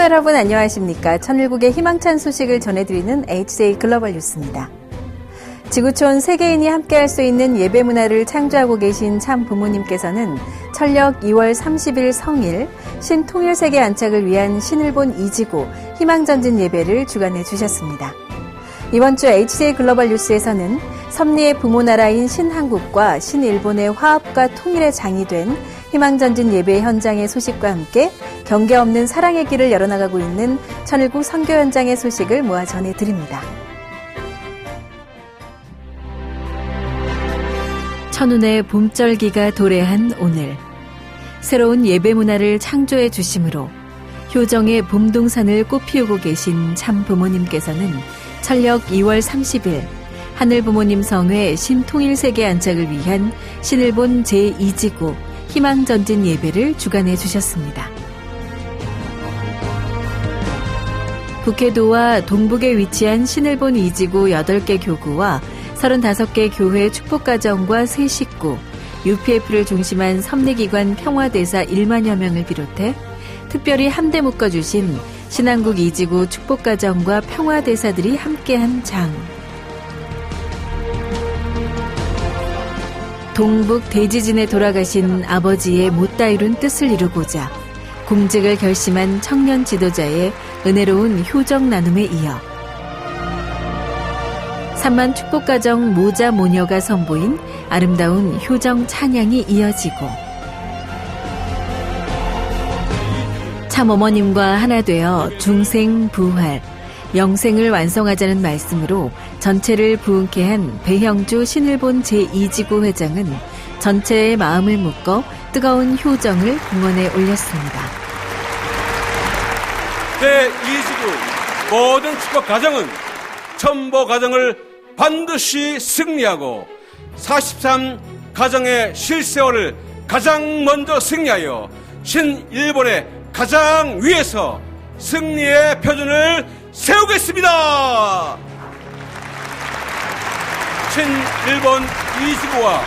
시청자 여러분 안녕하십니까? 천일국의 희망찬 소식을 전해드리는 HJ 글로벌 뉴스입니다. 지구촌 세계인이 함께할 수 있는 예배 문화를 창조하고 계신 참 부모님께서는 철력 2월 30일 성일 신통일세계 안착을 위한 신일본 2지구 희망전진 예배를 주관해 주셨습니다. 이번 주 HJ 글로벌 뉴스에서는 섭리의 부모 나라인 신한국과 신일본의 화합과 통일의 장이 된 희망전진 예배 현장의 소식과 함께 경계 없는 사랑의 길을 열어나가고 있는 천일국 선교 현장의 소식을 모아 전해드립니다. 천운의 봄절기가 도래한 오늘, 새로운 예배 문화를 창조해 주심으로 효정의 봄동산을 꽃피우고 계신 참 부모님께서는 철력 2월 30일 하늘부모님 성회 신통일세계 안착을 위한 신일본 제2지구 희망전진 예배를 주관해 주셨습니다. 북해도와 동북에 위치한 신일본 2지구 8개 교구와 35개 교회 축복가정과 새 식구, UPF를 중심한 섭리기관 평화대사 1만여 명을 비롯해 특별히 함대 묶어주신 신한국 2지구 축복가정과 평화대사들이 함께한 장. 동북 대지진에 돌아가신 아버지의 못다 이룬 뜻을 이루고자 공직을 결심한 청년 지도자의 은혜로운 효정 나눔에 이어 3만 축복가정 모자 모녀가 선보인 아름다운 효정 찬양이 이어지고 참 어머님과 하나 되어 중생 부활, 영생을 완성하자는 말씀으로 전체를 부흥케 한 배형주 신일본 제2지구 회장은 전체의 마음을 묶어 뜨거운 효정을 공원에 올렸습니다. 제2지구 모든 축복 가정은 첨보 가정을 반드시 승리하고 43 가정의 실세월을 가장 먼저 승리하여 신일본의 가장 위에서 승리의 표준을 세우겠습니다. 신일본 2지구와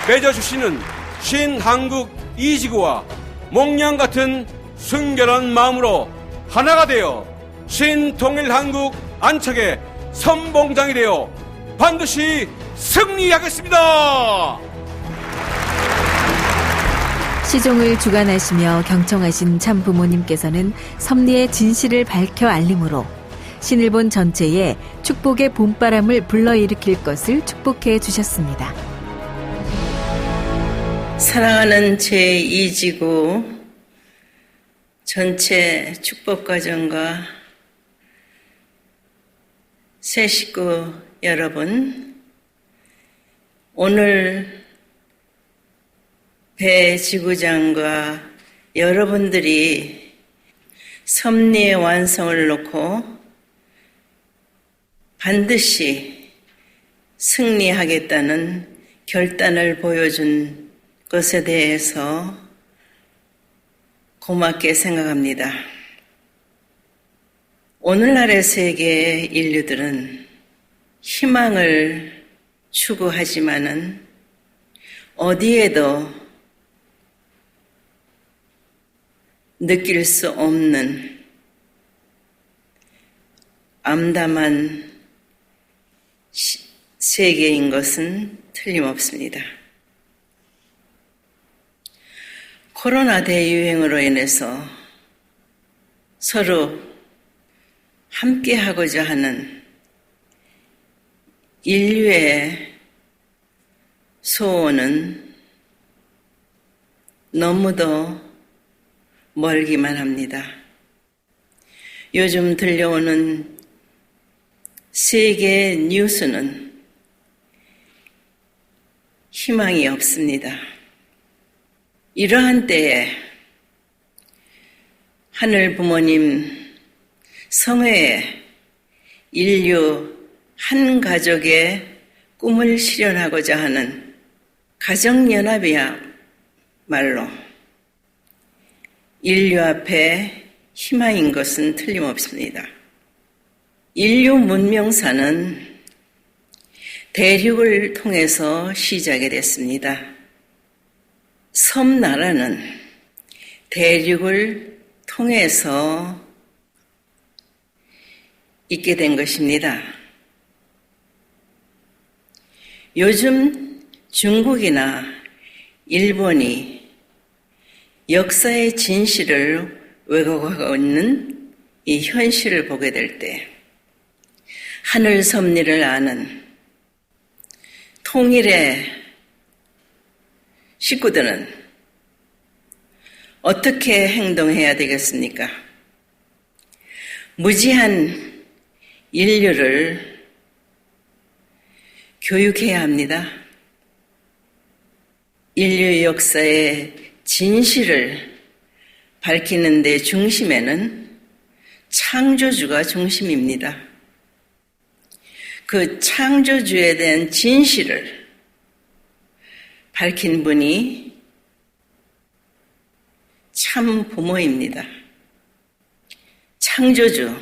맺어주시는 신한국 2지구와 목련 같은 순결한 마음으로 하나가 되어 신통일한국 안착의 선봉장이 되어 반드시 승리하겠습니다. 시종을 주관하시며 경청하신 참 부모님께서는 섭리의 진실을 밝혀 알림으로 신일본 전체에 축복의 봄바람을 불러일으킬 것을 축복해 주셨습니다. 사랑하는 제2지구 전체 축복가정과 새 식구 여러분, 오늘 배지구장과 여러분들이 섭리의 완성을 놓고 반드시 승리하겠다는 결단을 보여준 것에 대해서 고맙게 생각합니다. 오늘날의 세계 인류들은 희망을 추구하지만은 어디에도 느낄 수 없는 암담한 세계인 것은 틀림없습니다. 코로나 대유행으로 인해서 서로 함께하고자 하는 인류의 소원은 너무도 멀기만 합니다. 요즘 들려오는 세계 뉴스는 희망이 없습니다. 이러한 때에 하늘 부모님 성회에 인류 한 가족의 꿈을 실현하고자 하는 가정연합이야말로 인류 앞에 희망인 것은 틀림없습니다. 인류 문명사는 대륙을 통해서 시작이 됐습니다. 섬나라는 대륙을 통해서 있게 된 것입니다. 요즘 중국이나 일본이 역사의 진실을 왜곡하고 있는 이 현실을 보게 될 때 하늘 섭리를 아는 통일의 식구들은 어떻게 행동해야 되겠습니까? 무지한 인류를 교육해야 합니다. 인류 역사의 진실을 밝히는 데 중심에는 창조주가 중심입니다. 그 창조주에 대한 진실을 밝힌 분이 참 부모입니다. 창조주,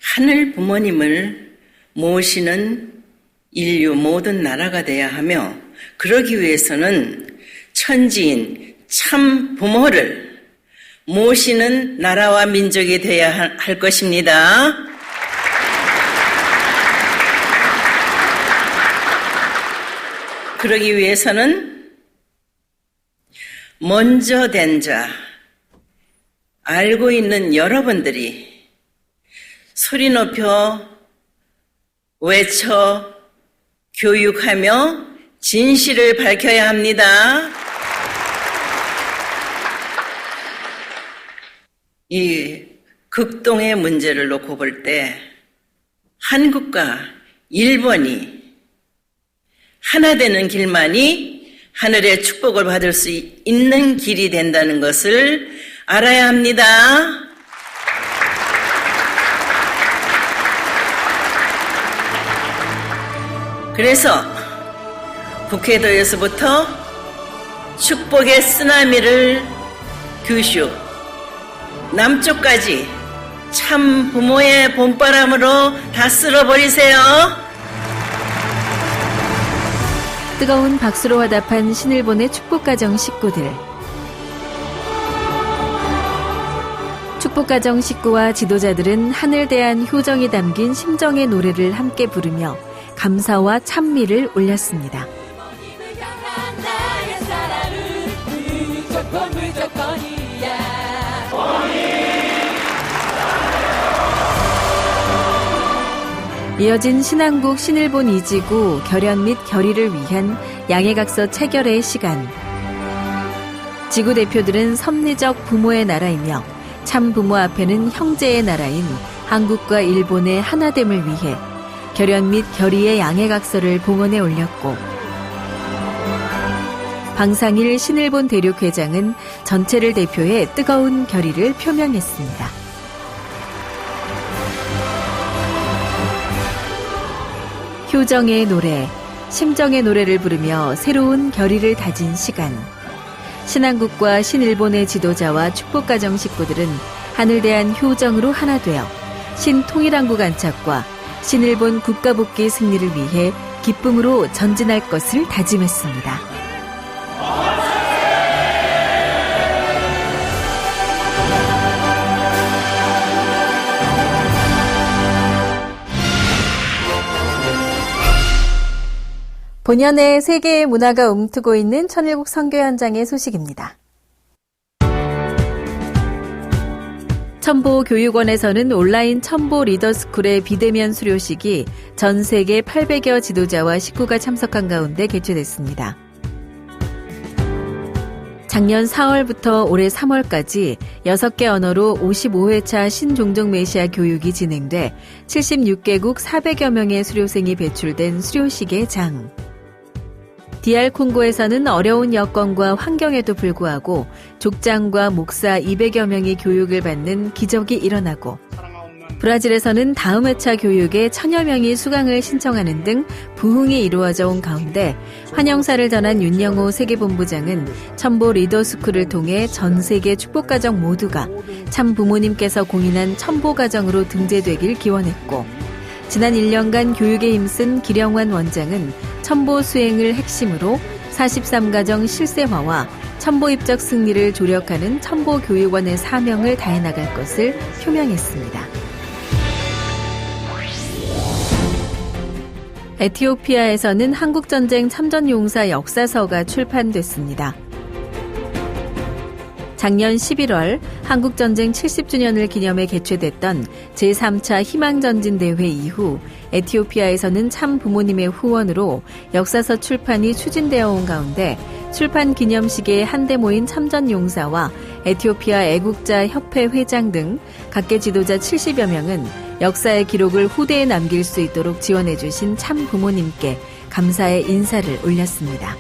하늘 부모님을 모시는 인류 모든 나라가 돼야 하며, 그러기 위해서는 천지인 참 부모를 모시는 나라와 민족이 되어야 할 것입니다. 그러기 위해서는 먼저 된 자, 알고 있는 여러분들이 소리 높여 외쳐 교육하며 진실을 밝혀야 합니다. 이 극동의 문제를 놓고 볼 때 한국과 일본이 하나 되는 길만이 하늘의 축복을 받을 수 있는 길이 된다는 것을 알아야 합니다. 그래서 북해도에서부터 축복의 쓰나미를 규슈 남쪽까지 참 부모의 봄바람으로 다 쓸어버리세요. 뜨거운 박수로 화답한 신일본의 축복가정 식구들. 축복가정 식구와 지도자들은 하늘 대한 효정이 담긴 심정의 노래를 함께 부르며 감사와 찬미를 올렸습니다. 이어진 신한국 신일본 이지구 결연 및 결의를 위한 양해각서 체결의 시간. 지구 대표들은 섭리적 부모의 나라이며 참 부모 앞에는 형제의 나라인 한국과 일본의 하나됨을 위해 결연 및 결의의 양해각서를 봉헌에 올렸고, 방상일 신일본 대륙회장은 전체를 대표해 뜨거운 결의를 표명했습니다. 효정의 노래, 심정의 노래를 부르며 새로운 결의를 다진 시간. 신한국과 신일본의 지도자와 축복가정 식구들은 하늘 대한 효정으로 하나 되어 신통일한국 안착과 신일본 국가복귀 승리를 위해 기쁨으로 전진할 것을 다짐했습니다. 본연의 세계의 문화가 움트고 있는 천일국 선교 현장의 소식입니다. 첨보교육원에서는 온라인 첨보 리더스쿨의 비대면 수료식이 전 세계 800여 지도자와 식구가 참석한 가운데 개최됐습니다. 작년 4월부터 올해 3월까지 6개 언어로 55회차 신종족 메시아 교육이 진행돼 76개국 400여 명의 수료생이 배출된 수료식의 장. DR 콩고에서는 어려운 여건과 환경에도 불구하고 족장과 목사 200여 명이 교육을 받는 기적이 일어나고, 브라질에서는 다음 회차 교육에 1000여 명이 수강을 신청하는 등 부흥이 이루어져 온 가운데 환영사를 전한 윤영호 세계본부장은 첨보 리더스쿨을 통해 전 세계 축복가정 모두가 참 부모님께서 공인한 첨보가정으로 등재되길 기원했고, 지난 1년간 교육에 힘쓴 기령환 원장은 첨보 수행을 핵심으로 43가정 실세화와 첨보 입적 승리를 조력하는 첨보교육원의 사명을 다해나갈 것을 표명했습니다. 에티오피아에서는 한국전쟁 참전용사 역사서가 출판됐습니다. 작년 11월 한국전쟁 70주년을 기념해 개최됐던 제3차 희망전진대회 이후 에티오피아에서는 참 부모님의 후원으로 역사서 출판이 추진되어 온 가운데 출판 기념식에 한데 모인 참전용사와 에티오피아 애국자 협회 회장 등 각계 지도자 70여 명은 역사의 기록을 후대에 남길 수 있도록 지원해 주신 참 부모님께 감사의 인사를 올렸습니다.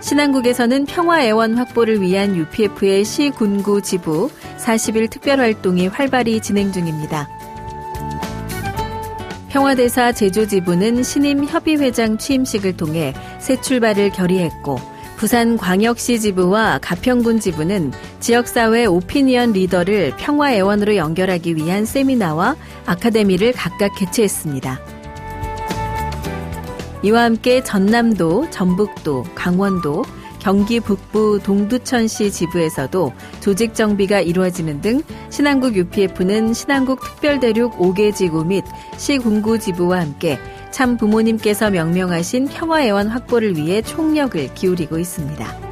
신안국에서는 평화애원 확보를 위한 UPF의 시군구 지부 40일 특별활동이 활발히 진행 중입니다. 평화대사 제주지부는 신임 협의회장 취임식을 통해 새 출발을 결의했고 부산광역시 지부와 가평군 지부는 지역사회 오피니언 리더를 평화애원으로 연결하기 위한 세미나와 아카데미를 각각 개최했습니다. 이와 함께 전남도, 전북도, 강원도, 경기 북부 동두천시 지부에서도 조직 정비가 이루어지는 등 신안국 UPF는 신안국 특별대륙 5개 지구 및 시군구 지부와 함께 참 부모님께서 명명하신 평화애원 확보를 위해 총력을 기울이고 있습니다.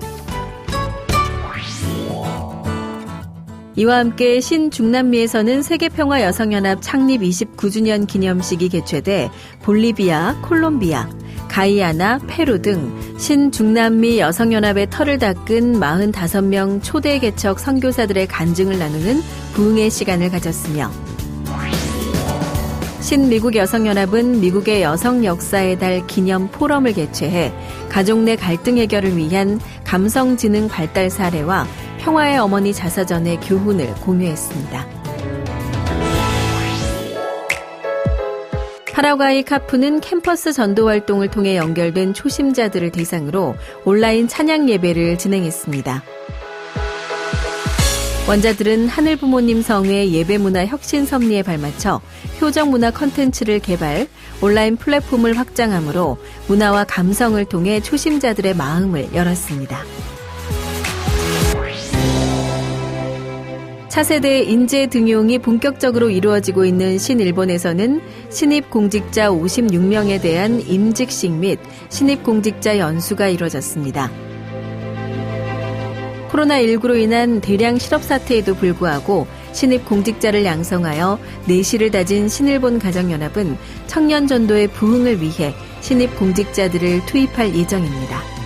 이와 함께 신중남미에서는 세계평화여성연합 창립 29주년 기념식이 개최돼 볼리비아, 콜롬비아, 가이아나, 페루 등 신중남미 여성연합의 털을 닦은 45명 초대 개척 선교사들의 간증을 나누는 부흥의 시간을 가졌으며 신미국 여성연합은 미국의 여성 역사의 달 기념 포럼을 개최해 가족 내 갈등 해결을 위한 감성지능 발달 사례와 평화의 어머니 자서전의 교훈을 공유했습니다. 파라과이 카푸는 캠퍼스 전도 활동을 통해 연결된 초심자들을 대상으로 온라인 찬양 예배를 진행했습니다. 원자들은 하늘부모님 성회 예배문화 혁신 섭리에 발맞춰 효정문화 콘텐츠를 개발, 온라인 플랫폼을 확장함으로 문화와 감성을 통해 초심자들의 마음을 열었습니다. 차세대 인재 등용이 본격적으로 이루어지고 있는 신일본에서는 신입공직자 56명에 대한 임직식 및 신입공직자 연수가 이루어졌습니다. 코로나19로 인한 대량 실업 사태에도 불구하고 신입공직자를 양성하여 내실을 다진 신일본 가정연합은 청년 전도의 부흥을 위해 신입공직자들을 투입할 예정입니다.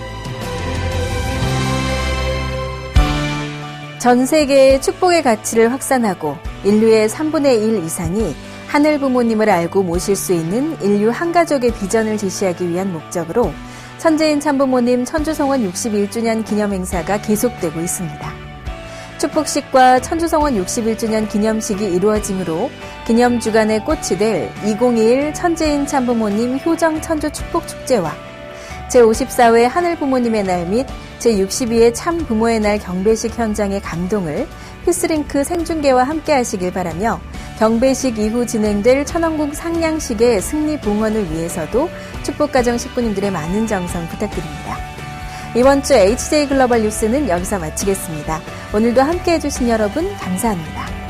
전 세계의 축복의 가치를 확산하고 인류의 3분의 1 이상이 하늘 부모님을 알고 모실 수 있는 인류 한가족의 비전을 제시하기 위한 목적으로 천재인 참부모님 천주성원 61주년 기념행사가 계속되고 있습니다. 축복식과 천주성원 61주년 기념식이 이루어지므로 기념주간의 꽃이 될 2021 천재인 참부모님 효정 천주 축복축제와 제54회 하늘부모님의 날 및 제62회 참부모의 날 경배식 현장의 감동을 피스링크 생중계와 함께 하시길 바라며 경배식 이후 진행될 천원궁 상냥식의 승리 봉헌을 위해서도 축복가정 식구님들의 많은 정성 부탁드립니다. 이번 주 HJ 글로벌 뉴스는 여기서 마치겠습니다. 오늘도 함께 해주신 여러분 감사합니다.